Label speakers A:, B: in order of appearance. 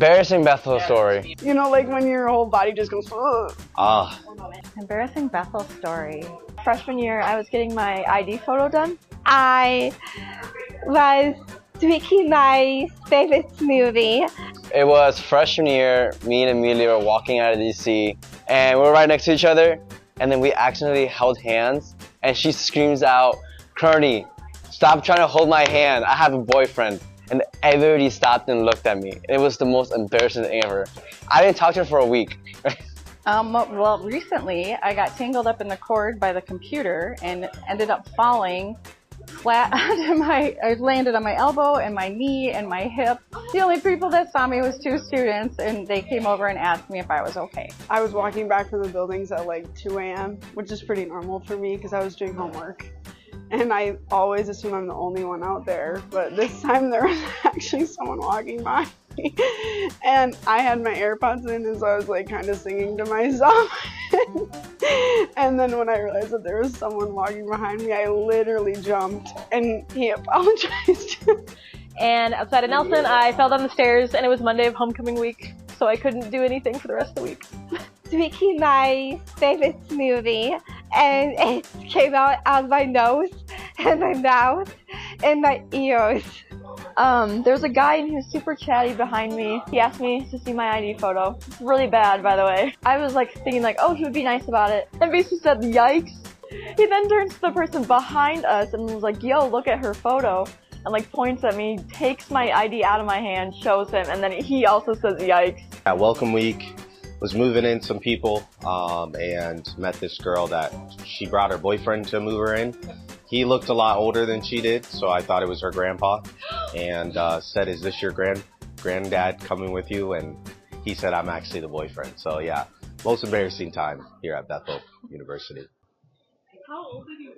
A: Embarrassing Bethel story.
B: You know, like when your whole body just goes, ugh.
A: Ah.
C: Embarrassing Bethel story. Freshman year, I was getting my ID photo done. I was tweaking my favorite movie.
A: It was freshman year, me and Amelia were walking out of DC, and we were right next to each other, and then we accidentally held hands, and she screams out, "Kearney, stop trying to hold my hand, I have a boyfriend." And everybody stopped and looked at me. It was the most embarrassing thing ever. I didn't talk to her for a week.
C: Well, recently I got tangled up in the cord by the computer and ended up falling flat onto I landed on my elbow and my knee and my hip. The only people that saw me was 2 students, and they came over and asked me if I was okay.
B: I was walking back from the buildings at like 2 a.m., which is pretty normal for me because I was doing homework. And I always assume I'm the only one out there, but this time there was actually someone walking by me. And I had my AirPods in, and so I was like kind of singing to myself. And then when I realized that there was someone walking behind me, I literally jumped, and he apologized.
D: And outside of Nelson, I fell down the stairs, and it was Monday of homecoming week, so I couldn't do anything for the rest of the week.
C: Tweaking my favorite movie, and it came out of my nose and my mouth and my ears. There was a guy and he was super chatty behind me. He asked me to see my ID photo. It's really bad, by the way. I was like thinking like, oh, he would be nice about it. And basically said, yikes. He then turns to the person behind us and was like, yo, look at her photo. And like points at me, takes my ID out of my hand, shows him, and then he also says, yikes.
E: At welcome week, was moving in some people and met this girl that she brought her boyfriend to move her in. He looked a lot older than she did, so I thought it was her grandpa, and said, is this your granddad coming with you? And he said, I'm actually the boyfriend. So yeah, most embarrassing time here at Bethel University.
D: How old did you